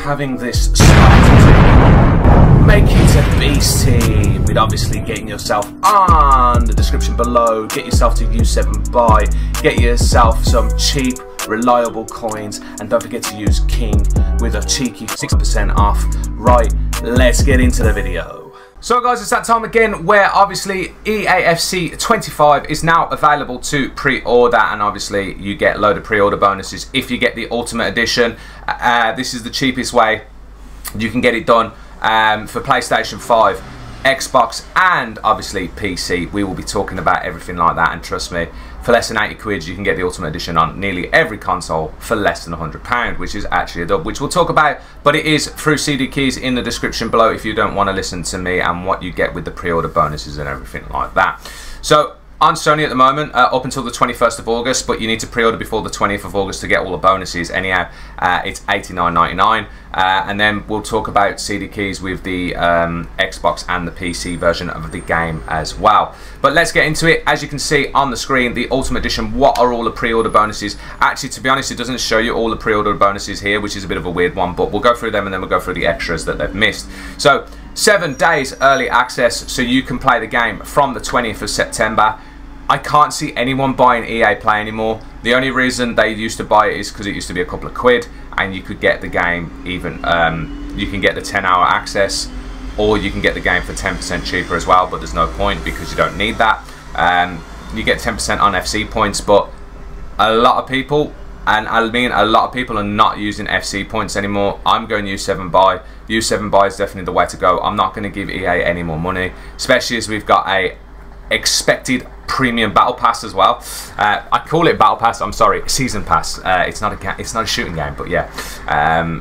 having this started, make it a beast team with obviously getting yourself on the description below, get yourself to U7 buy, get yourself some cheap reliable coins, and don't forget to use King with a cheeky 6% off. Right, let's get into the video. So guys, it's that time again where obviously EAFC 25 is now available to pre-order, and obviously you get a load of pre-order bonuses if you get the Ultimate Edition. This is the cheapest way you can get it done for PlayStation 5, Xbox and obviously PC. We will be talking about everything like that, and trust me, for less than 80 quid you can get the Ultimate Edition on nearly every console for less than £100, which is actually a dub, which we'll talk about, but it is through CD keys in the description below if you don't want to listen to me and what you get with the pre-order bonuses and everything like that. So on Sony at the moment, up until the 21st of August, but you need to pre-order before the 20th of August to get all the bonuses. Anyhow, it's $89.99, and then we'll talk about CD keys with the Xbox and the PC version of the game as well. But let's get into it. As you can see on the screen, the Ultimate Edition, what are all the pre-order bonuses? Actually, to be honest, it doesn't show you all the pre-order bonuses here, which is a bit of a weird one, but we'll go through them and then we'll go through the extras that they've missed. So 7 days early access, so you can play the game from the 20th of September. I can't see anyone buying EA Play anymore. The only reason they used to buy it is because it used to be a couple of quid, and you could get the game even, you can get the 10-hour access, or you can get the game for 10% cheaper as well, but there's no point because you don't need that. You get 10% on FC points, but a lot of people, and I mean a lot of people, are not using FC points anymore. I'm going U7 buy. U7 buy is definitely the way to go. I'm not going to give EA any more money, especially as we've got a expected premium battle pass as well. I call it battle pass, I'm sorry, season pass. It's not a shooting game, but yeah.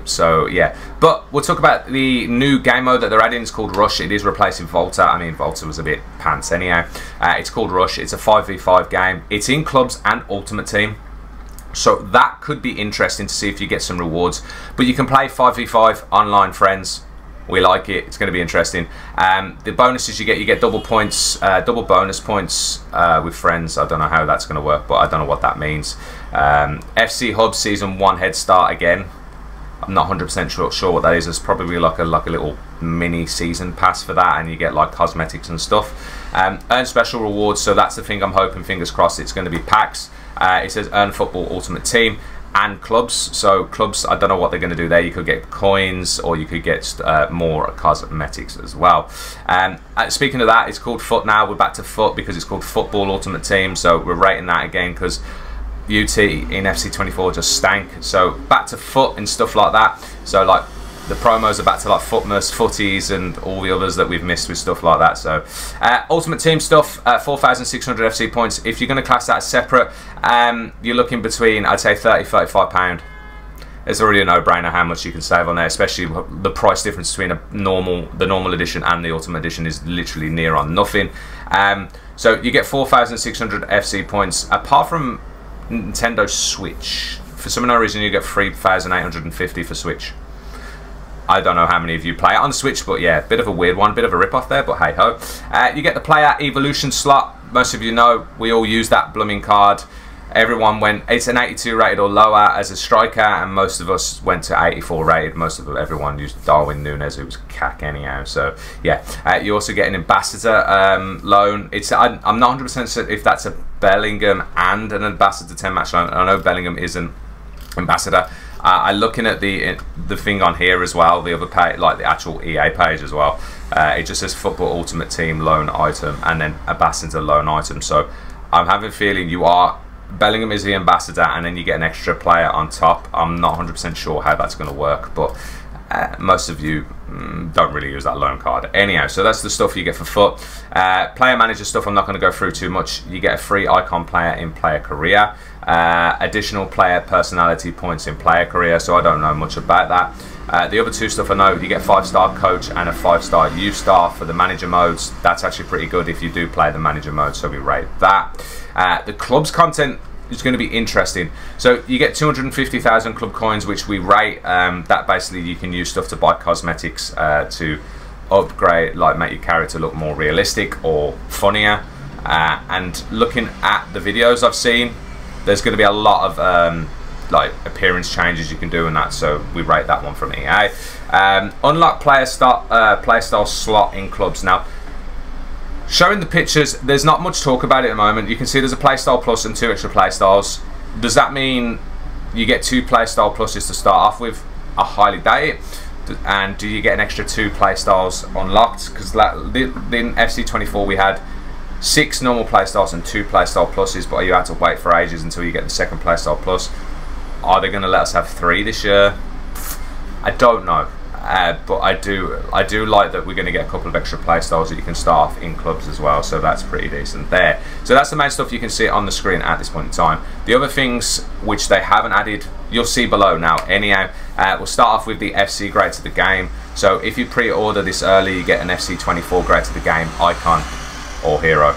So yeah, but we'll talk about the new game mode that they're adding. It's called Rush. It is replacing Volta. I mean, Volta was a bit pants anyhow. It's called Rush. It's a 5v5 game. It's in clubs and Ultimate Team, so that could be interesting to see if you get some rewards. But you can play 5v5 online, friends. We like it. It's going to be interesting. The bonuses you get double points, double bonus points with friends. I don't know how that's going to work, but I don't know what that means. FC Hub Season 1 head start again. I'm not 100% sure what that is. It's probably like a little mini season pass for that, and you get like cosmetics and stuff. Earn special rewards. So that's the thing I'm hoping, fingers crossed, it's going to be packs. It says Earn Football Ultimate Team and clubs. So clubs, I don't know what they're going to do there. You could get coins, or you could get more cosmetics as well. Speaking of that, it's called Foot now. We're back to Foot because it's called Football Ultimate Team, so we're rating that again because UT in FC24 just stank. So back to Foot and stuff like that. So like the promos are back to like Footmas, Footies, and all the others that we've missed with stuff like that. So Ultimate Team stuff, 4,600 FC points. If you're going to class that as separate, you're looking between, I'd say, £30–35. It's already a no-brainer how much you can save on there, especially the price difference between the normal edition and the Ultimate Edition is literally near on nothing. So you get 4,600 FC points. Apart from Nintendo Switch, for some unknown reason you get 3,850 for Switch. I don't know how many of you play it on Switch, but yeah, bit of a weird one, bit of a rip-off there, but hey-ho. You get the player evolution slot. Most of you know we all use that blooming card. Everyone went, it's an 82 rated or lower as a striker, and most of us went to 84 rated. Everyone used Darwin Núñez, who was cack anyhow. So yeah, you also get an ambassador loan. I'm not 100% certain if that's a Bellingham and an ambassador 10 match loan. I know Bellingham is an ambassador. I'm looking at the thing on here as well, the other page, like the actual EA page as well. It just says Football Ultimate Team loan item and then ambassador loan item. So I'm having a feeling Bellingham is the ambassador, and then you get an extra player on top. I'm not 100% sure how that's going to work, but most of you don't really use that loan card. Anyhow, so that's the stuff you get for Foot. Player manager stuff I'm not going to go through too much. You get a free icon player in player career. Additional player personality points in player career, so I don't know much about that. The other two stuff I know, you get 5-star coach and a 5-star youth star for the manager modes. That's actually pretty good if you do play the manager mode, so we rate that. The clubs content is going to be interesting. So you get 250,000 club coins, which we rate. That basically you can use stuff to buy cosmetics to upgrade, like make your character look more realistic or funnier. And looking at the videos I've seen, there's going to be a lot of like appearance changes you can do and that, so we rate that one from EA. Unlock player style slot in clubs. Now, showing the pictures, there's not much talk about it at the moment. You can see there's a playstyle plus and 2 extra playstyles. Does that mean you get 2 playstyle pluses to start off with? I highly doubt it. And do you get an extra 2 playstyles unlocked? Because in FC24 we had 6 normal playstyles and 2 playstyle pluses, but you had to wait for ages until you get the second playstyle plus. Are they going to let us have 3 this year? I don't know. But I do like that we're going to get a couple of extra playstyles that you can start off in clubs as well, so that's pretty decent there. So that's the main stuff you can see on the screen at this point in time. The other things which they haven't added, you'll see below now anyhow. We'll start off with the FC grade to the game. So if you pre-order this early, you get an FC24 grade to the game icon or hero.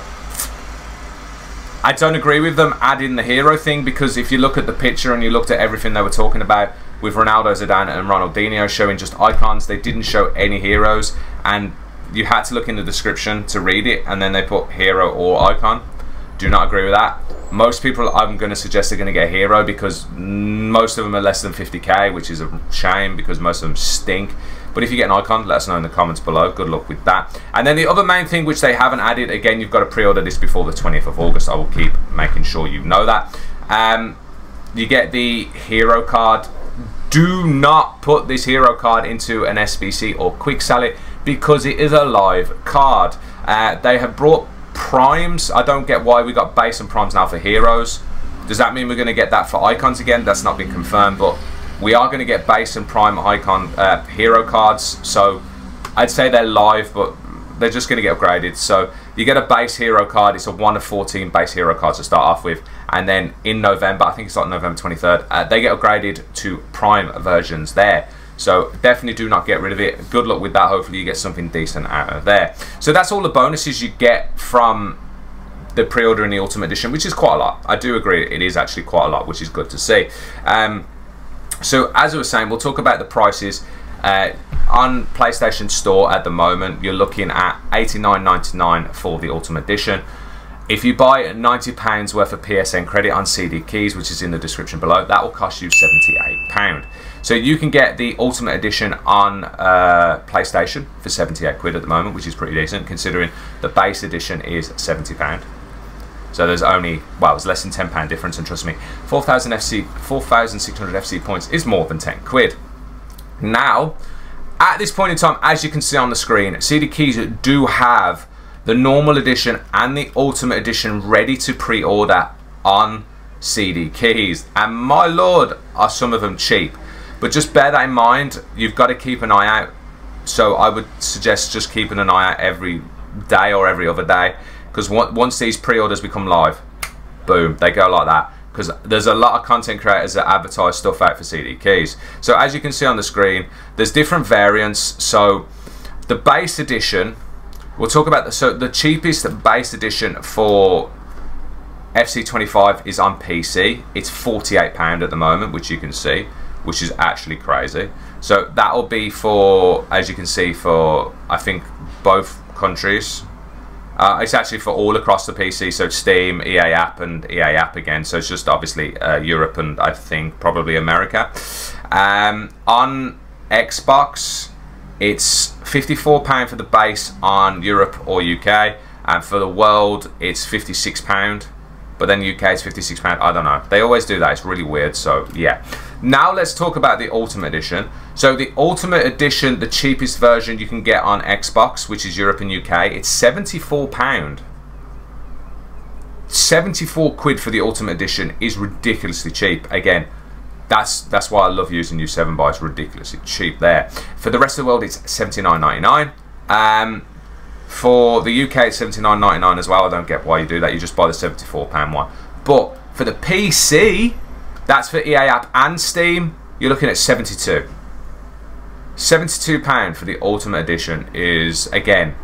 I don't agree with them adding the hero thing, because if you look at the picture and you looked at everything they were talking about with Ronaldo, Zidane and Ronaldinho showing just icons, they didn't show any heroes, and you had to look in the description to read it, and then they put hero or icon. Do not agree with that. Most people, I'm going to suggest, are going to get a hero, because most of them are less than 50k, which is a shame because most of them stink. But if you get an icon, let us know in the comments below. Good luck with that. And then the other main thing which they haven't added, again, you've got to pre-order this before the 20th of August. I will keep making sure you know that. You get the hero card. Do not put this hero card into an SBC or quick sell it, because it is a live card. They have brought primes. I don't get why we got base and primes now for heroes. Does that mean we're going to get that for icons again? That's not been confirmed, but we are going to get base and prime icon hero cards. So I'd say they're live, but they're just going to get upgraded. So you get a base hero card. It's a 1 of 14 base hero cards to start off with, and then in November, I think it's like November 23rd, they get upgraded to prime versions there. So definitely do not get rid of it. Good luck with that. Hopefully you get something decent out of there. So that's all the bonuses you get from the pre-order in the Ultimate Edition, which is quite a lot. I do agree, it is actually quite a lot, which is good to see. So as I was saying, we'll talk about the prices. On PlayStation Store at the moment, you're looking at $89.99 for the Ultimate Edition. If you buy £90 worth of PSN credit on CD keys, which is in the description below, that will cost you £78. So you can get the Ultimate Edition on PlayStation for 78 quid at the moment, which is pretty decent considering the base edition is £70. So there's only, well, it's less than £10 difference, and trust me, 4,600 FC points is more than 10 quid. Now, at this point in time, as you can see on the screen, CD keys do have the normal edition and the Ultimate Edition ready to pre-order on CD keys, and my lord, are some of them cheap. But just bear that in mind, you've got to keep an eye out. So I would suggest just keeping an eye out every day or every other day, because once these pre-orders become live, boom, they go like that. Because there's a lot of content creators that advertise stuff out for CD keys. So as you can see on the screen, there's different variants. So the base edition, we'll talk about the cheapest base edition for FC25 is on PC. It's £48 at the moment, which you can see, which is actually crazy. So that will be for, as you can see, for I think both countries. It's actually for all across the PC, so Steam, EA App, and EA App again. So it's just obviously Europe and I think probably America. On Xbox, it's £54 for the base on Europe or UK, and for the world it's £56. But then UK is £56. I don't know. They always do that. It's really weird. So yeah. Now let's talk about the Ultimate Edition. So the Ultimate Edition, the cheapest version you can get on Xbox, which is Europe and UK, it's £74. 74 quid for the Ultimate Edition is ridiculously cheap. Again, that's why I love using U7 Buy. It's ridiculously cheap there. For the rest of the world, it's £79.99. For the UK, it's £79.99 as well. I don't get why you do that. You just buy the £74 one. But for the PC, that's for EA App and Steam, you're looking at £72. £72 for the Ultimate Edition is, again,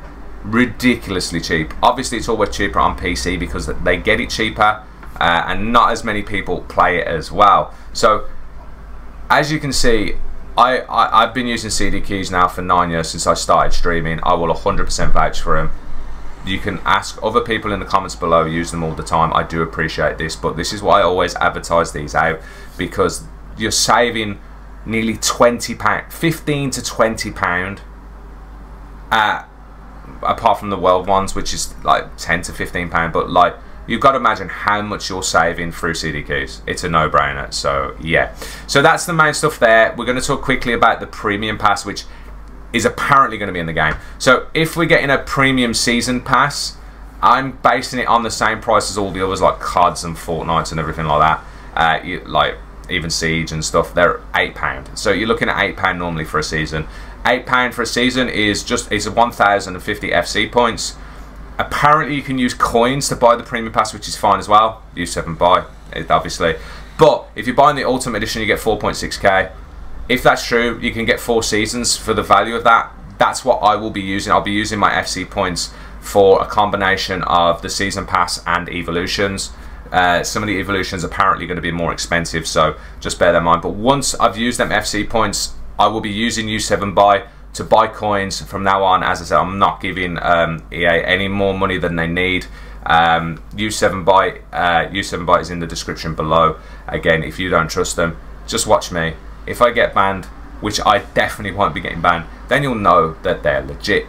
ridiculously cheap. Obviously, it's always cheaper on PC because they get it cheaper, and not as many people play it as well. So, as you can see, I've been using CD keys now for 9 years since I started streaming. I will 100% vouch for them. You can ask other people in the comments below, use them all the time. I do appreciate this, but this is why I always advertise these out, because you're saving nearly £20, £15 to £20, apart from the world ones, which is like £10 to £15. But like, you've got to imagine how much you're saving through CD keys. It's a no-brainer. So yeah, so that's the main stuff there. We're going to talk quickly about the premium pass, which is apparently going to be in the game. So if we're getting a premium season pass, I'm basing it on the same price as all the others, like CODs and Fortnite and everything like that. Like even Siege and stuff, they're £8. So you're looking at £8 normally for a season. £8 for a season is 1,050 FC points. Apparently you can use coins to buy the premium pass, which is fine as well. Use 7 buy, obviously. But if you're buying the Ultimate Edition, you get 4.6k. If that's true, you can get 4 seasons for the value of that. That's what I will be using. I'll be using my FC points for a combination of the season pass and evolutions. Some of the evolutions are apparently going to be more expensive, so just bear that in mind. But once I've used them FC points, I will be using U7 buy to buy coins from now on. As I said, I'm not giving EA any more money than they need. U7 buy is in the description below. Again, if you don't trust them, just watch me. If I get banned, which I definitely won't be getting banned, then you'll know that they're legit.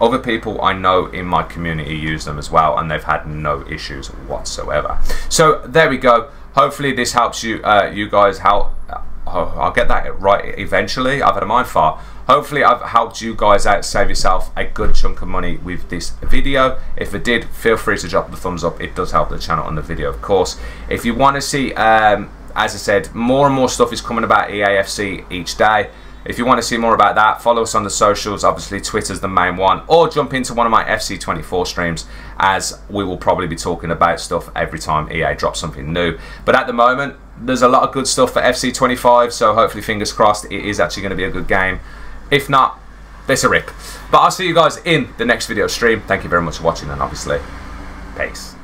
Other people I know in my community use them as well, and they've had no issues whatsoever. So there we go. Hopefully this helps you, you guys. I'll get that right eventually. I've had a mind fart. Hopefully I've helped you guys out, save yourself a good chunk of money with this video. If it did, feel free to drop the thumbs up. It does help the channel and the video, of course. If you want to see, as I said, more and more stuff is coming about EAFC each day. If you want to see more about that, follow us on the socials. Obviously, Twitter's the main one. Or jump into one of my FC24 streams, as we will probably be talking about stuff every time EA drops something new. But at the moment, there's a lot of good stuff for FC25, so hopefully, fingers crossed, it is actually going to be a good game. If not, there's a rip. But I'll see you guys in the next video stream. Thank you very much for watching, and obviously, peace.